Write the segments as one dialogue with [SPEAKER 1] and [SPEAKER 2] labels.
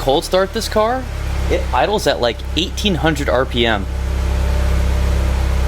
[SPEAKER 1] cold start this car, it idles at like 1800 RPM.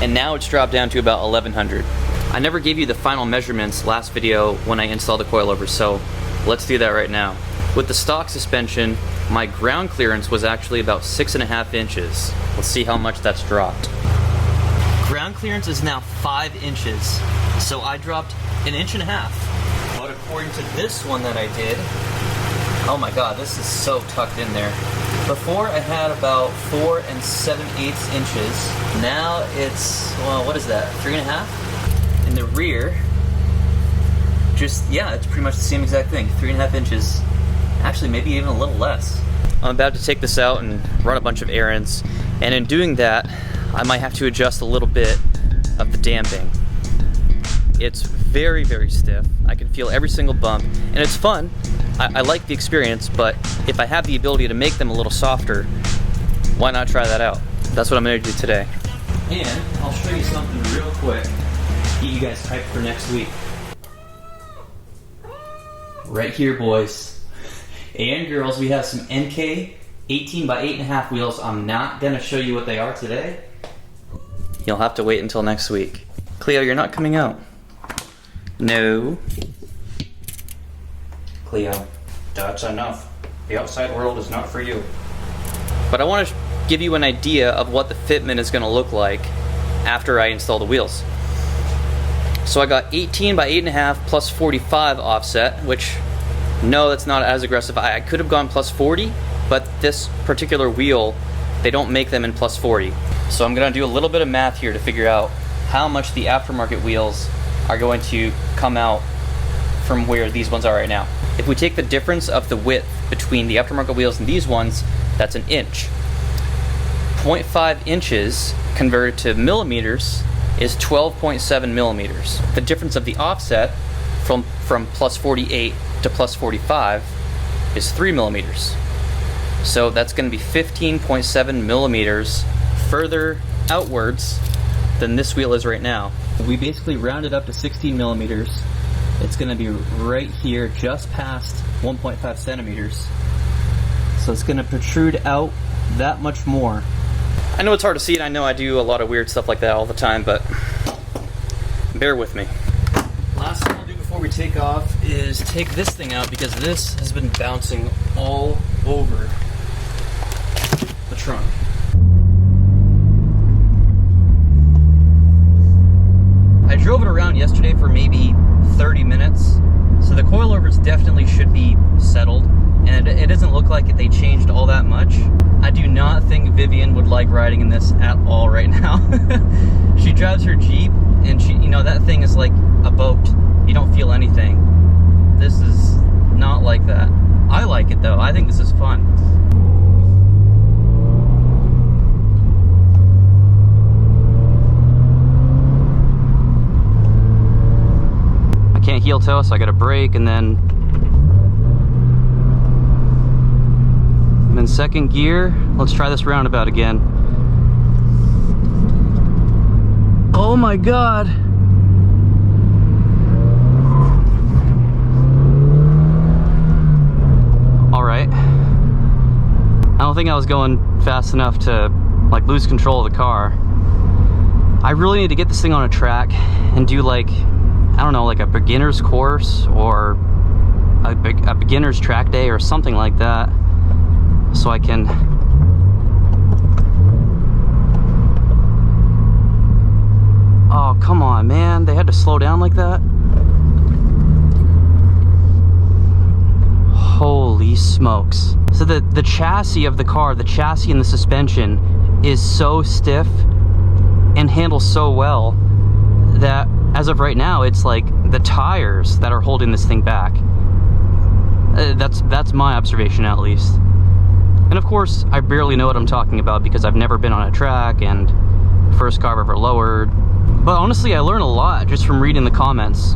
[SPEAKER 1] And now it's dropped down to about 1100. I never gave you the final measurements last video when I installed the coilovers, so let's do that right now. With the stock suspension, my ground clearance was actually about 6.5 inches. Let's see how much that's dropped. Ground clearance is now 5 inches, so I dropped 1.5 inches. But according to this one that I did, oh my god, this is so tucked in there. Before I had about 4 7/8 inches. Now it's, well, what is that, 3.5? In the rear, just, yeah, it's pretty much the same exact thing, 3.5 inches. Actually, maybe even a little less. I'm about to take this out and run a bunch of errands, and in doing that, I might have to adjust a little bit of the damping. It's very, very stiff. I can feel every single bump, and it's fun. I like the experience, but if I have the ability to make them a little softer, why not try that out? That's what I'm going to do today. And I'll show you something real quick. Get you guys hyped for next week. Right here, boys and girls, we have some NK 18 by 8.5 wheels. I'm not going to show you what they are today. You'll have to wait until next week. Cleo, you're not coming out. No. Cleo, that's enough. The outside world is not for you. But I want to give you an idea of what the fitment is going to look like after I install the wheels. So I got 18 by 8.5 plus 45 offset, which, no, that's not as aggressive. I could have gone plus 40, but this particular wheel, they don't make them in plus 40. So I'm going to do a little bit of math here to figure out how much the aftermarket wheels are going to come out from where these ones are right now. If we take the difference of the width between the aftermarket wheels and these ones, that's 1 inch. 0.5 inches converted to millimeters is 12.7 millimeters. The difference of the offset from plus 48 to plus 45 is 3 millimeters. So that's going to be 15.7 millimeters further outwards than this wheel is right now. We basically rounded up to 16 millimeters. It's going to be right here, just past 1.5 centimeters. So it's going to protrude out that much more. I know it's hard to see, and I know I do a lot of weird stuff like that all the time, but bear with me. Last thing I'll do before we take off is take this thing out, because this has been bouncing all over the trunk. I drove it around yesterday for maybe 30 minutes, so the coilovers definitely should be settled, and it doesn't look like they changed all that much. I do not think Vivian would like riding in this at all right now. She drives her Jeep, and she, you know, that thing is like a boat. You don't feel anything. This is not like that. I like it though. I think this is fun. I can't heel toe, so I gotta brake, and then I'm in second gear. Let's try this roundabout again. Oh my god. All right. I don't think I was going fast enough to like lose control of the car. I really need to get this thing on a track and do like, I don't know, like a beginner's course or a beginner's track day or something like that, so I can oh, come on, man. They had to slow down like that? Holy smokes. So the chassis of the car, the chassis and the suspension is so stiff and handles so well that as of right now, it's like the tires that are holding this thing back. That's my observation, at least. And of course, I barely know what I'm talking about because I've never been on a track and first car I've ever lowered. But honestly, I learn a lot just from reading the comments.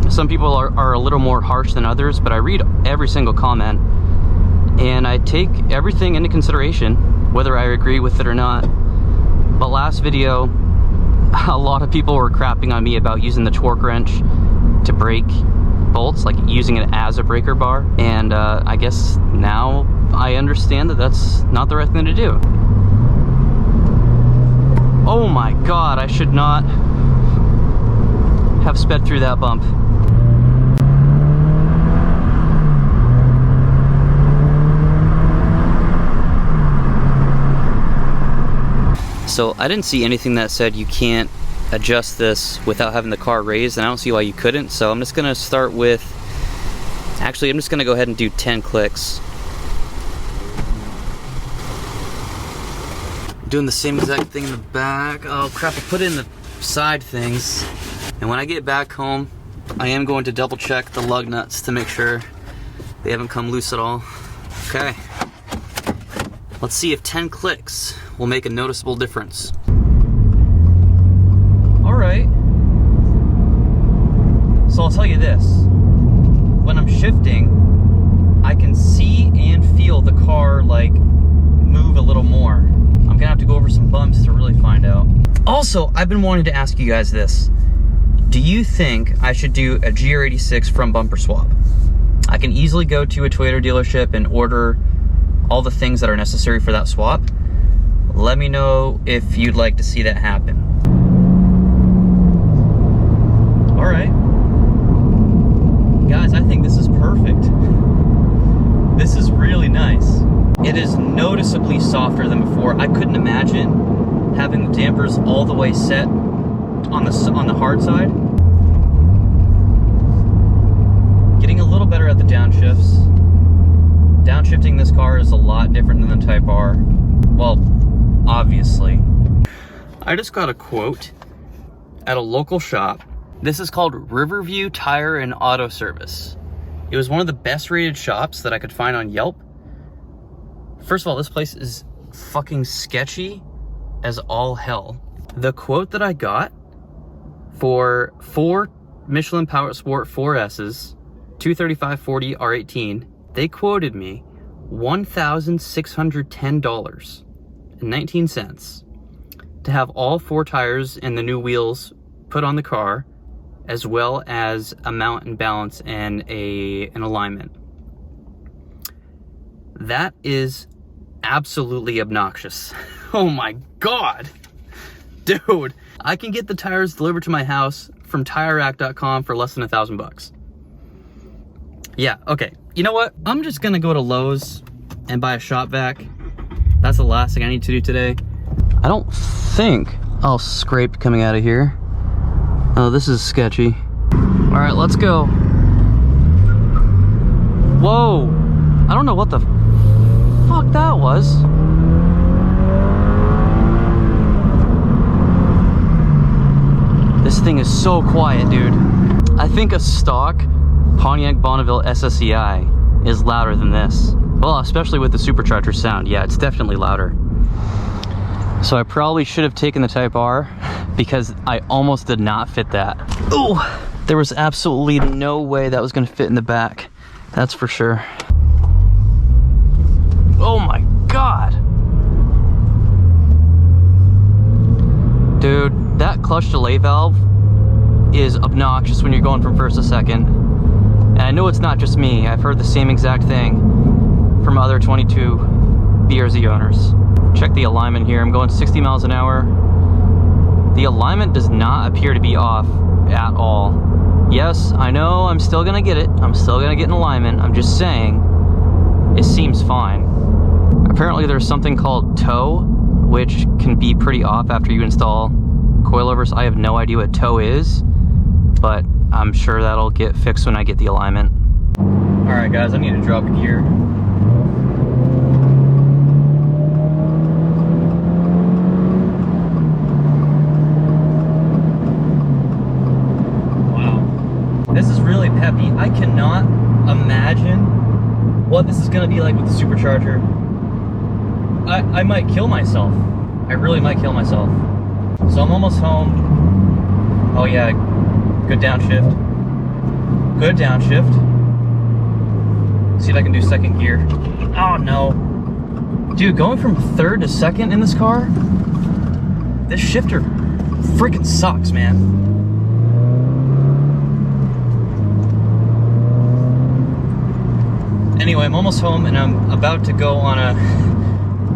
[SPEAKER 1] Some people are a little more harsh than others, but I read every single comment and I take everything into consideration, whether I agree with it or not. But last video, a lot of people were crapping on me about using the torque wrench to brake bolts, like using it as a breaker bar. And I guess now I understand that that's not the right thing to do. Oh my God, I should not have sped through that bump. So I didn't see anything that said you can't adjust this without having the car raised, and I don't see why you couldn't. So I'm just gonna start with, actually I'm just gonna go ahead and do 10 clicks. Doing the same exact thing in the back. Oh crap, I put in the side things. And when I get back home, I am going to double check the lug nuts to make sure they haven't come loose at all. Okay. Let's see if 10 clicks will make a noticeable difference. All right. So I'll tell you this. When I'm shifting, I can see and feel the car like move a little more. I'm gonna have to go over some bumps to really find out. Also, I've been wanting to ask you guys this. Do you think I should do a GR86 front bumper swap? I can easily go to a Toyota dealership and order all the things that are necessary for that swap. Let me know if you'd like to see that happen. All right. Guys, I think this is perfect. This is really nice. It is noticeably softer than before. I couldn't imagine having the dampers all the way set on the hard side. Getting a little better at the downshifts. Downshifting this car is a lot different than the Type R. Well, obviously. I just got a quote at a local shop. This is called Riverview Tire and Auto Service. It was one of the best rated shops that I could find on Yelp. First of all, this place is fucking sketchy as all hell. The quote that I got for 4 Michelin Power Sport 4Ss, 235/40 R18, they quoted me $1,610.19 to have all 4 tires and the new wheels put on the car, as well as a mount and balance and an alignment. That is absolutely obnoxious. Oh my God. Dude, I can get the tires delivered to my house from TireRack.com for less than $1,000. Yeah, okay. You know what? I'm just gonna go to Lowe's and buy a shop vac. That's the last thing I need to do today. I don't think I'll scrape coming out of here. Oh, this is sketchy. All right, let's go. Whoa, I don't know what the fuck that was. This thing is so quiet, dude. I think a stock Pontiac Bonneville SSEI is louder than this. Well, especially with the supercharger sound. Yeah, it's definitely louder. So I probably should have taken the Type R because I almost did not fit that. Oh, there was absolutely no way that was gonna fit in the back. That's for sure. Oh my God. Dude, that clutch delay valve is obnoxious when you're going from first to second. And I know it's not just me. I've heard the same exact thing from other 22 BRZ owners. Check the alignment here. I'm going 60 miles an hour. The alignment does not appear to be off at all. Yes, I know I'm still gonna get it. I'm still gonna get an alignment. I'm just saying, it seems fine. Apparently there's something called tow, which can be pretty off after you install coilovers. I have no idea what tow is, but I'm sure that'll get fixed when I get the alignment. All right, guys, I need to drop a gear. Wow, this is really peppy. I cannot imagine what this is gonna be like with the supercharger. I might kill myself. I really might kill myself. So I'm almost home. Oh yeah, good downshift. Good downshift. See if I can do second gear. Oh no. Dude, going from third to second in this car, this shifter freaking sucks, man. And Anyway, I'm almost home and I'm about to go on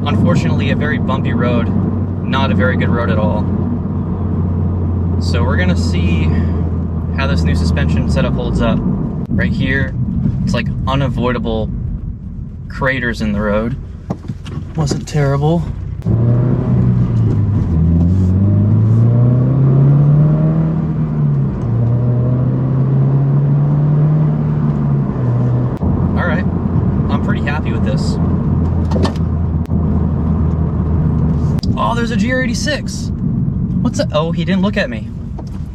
[SPEAKER 1] unfortunately, a very bumpy road. Not a very good road at all. So we're gonna see how this new suspension setup holds up. Right here, it's like unavoidable craters in the road. Wasn't terrible. All right, I'm pretty happy with this. Oh, there's a GR86. What's that? Oh, he didn't look at me.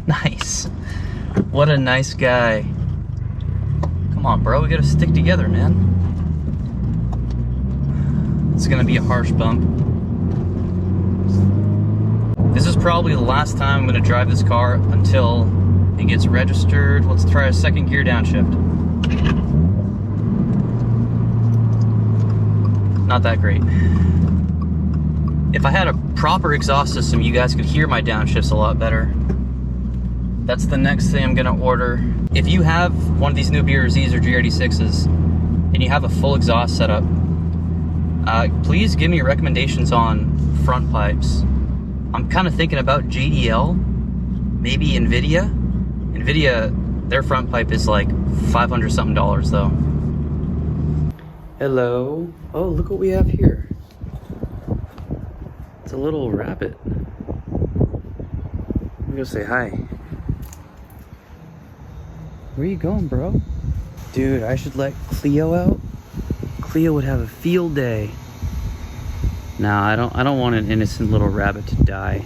[SPEAKER 1] Nice. What a nice guy. Come on, bro, we gotta stick together, man. It's gonna be a harsh bump. This is probably the last time I'm gonna drive this car until it gets registered. Let's try a second gear downshift. Not that great. If I had a proper exhaust system, you guys could hear my downshifts a lot better. That's the next thing I'm gonna order. If you have one of these new BRZs or GR86s and you have a full exhaust setup, please give me recommendations on front pipes. I'm kind of thinking about JDL, maybe NVIDIA. NVIDIA, their front pipe is like $500 something though. Hello. Oh, look what we have here. It's a little rabbit. Let me go say hi. Where you going, bro? Dude, I should let Cleo out. Cleo would have a field day. Nah, I don't want an innocent little rabbit to die.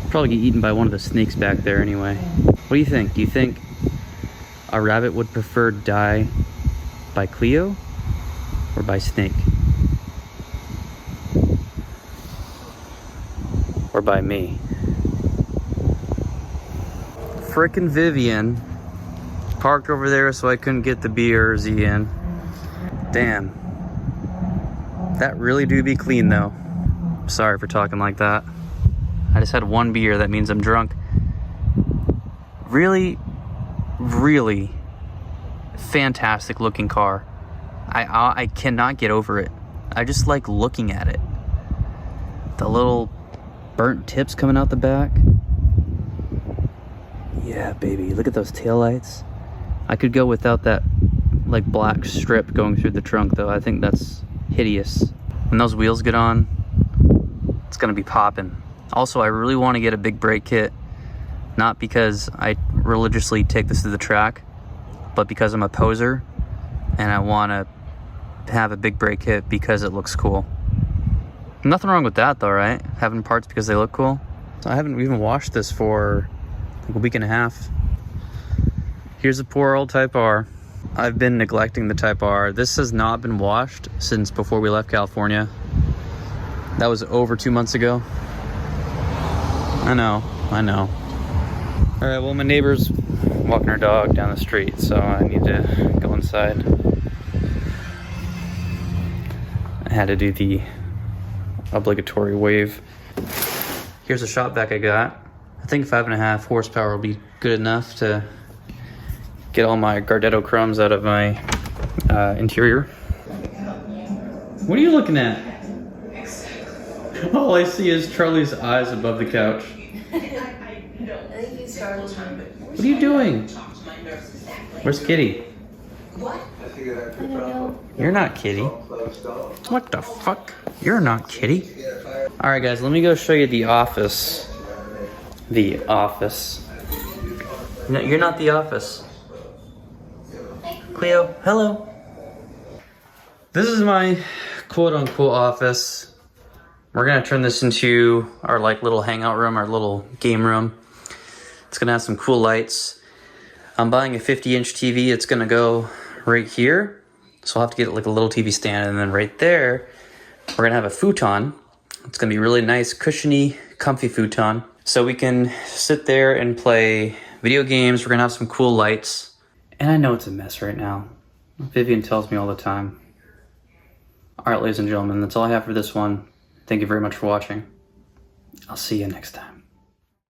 [SPEAKER 1] Probably get eaten by one of the snakes back there anyway. What do you think? Do you think a rabbit would prefer to die by Cleo or by snake? Or by me? Frickin' Vivian parked over there so I couldn't get the BRZ in. Damn. That really do be clean though. Sorry for talking like that. I just had one beer, that means I'm drunk. Really, really fantastic looking car. I cannot get over it. I just like looking at it. The little burnt tips coming out the back. Yeah, baby, look at those taillights. I could go without that like black strip going through the trunk though. I think that's hideous. When those wheels get on, it's gonna be popping. Also, I really want to get a big brake kit, not because I religiously take this to the track, but because I'm a poser and I want to have a big brake kit because it looks cool. Nothing wrong with that though, right? Having parts because they look cool. So I haven't even washed this for like a week and a half. Here's a poor old Type R. I've been neglecting the Type R. This has not been washed since before we left California. That was over 2 months ago. I know. All right, well, my neighbor's walking her dog down the street, so I need to go inside. I had to do the obligatory wave. Here's a shop vac I got. I think 5.5 horsepower will be good enough to get all my Gardetto crumbs out of my interior. What are you looking at? All I see is Charlie's eyes above the couch. What are you doing? Where's Kitty?
[SPEAKER 2] What? I don't know.
[SPEAKER 1] You're not Kitty. What the fuck? You're not Kitty. Alright guys, let me go show you the office. The office. No, you're not the office. Cleo, hello. This is my quote-unquote office. We're gonna turn this into our like little hangout room, our little game room. It's gonna have some cool lights. I'm buying a 50-inch TV. It's gonna go right here. So I'll have to get like a little TV stand, and then right there, we're gonna have a futon. It's gonna be really nice, cushiony, comfy futon. So we can sit there and play video games. We're gonna have some cool lights. And I know it's a mess right now. Vivian tells me all the time. All right, ladies and gentlemen, that's all I have for this one. Thank you very much for watching. I'll see you next time.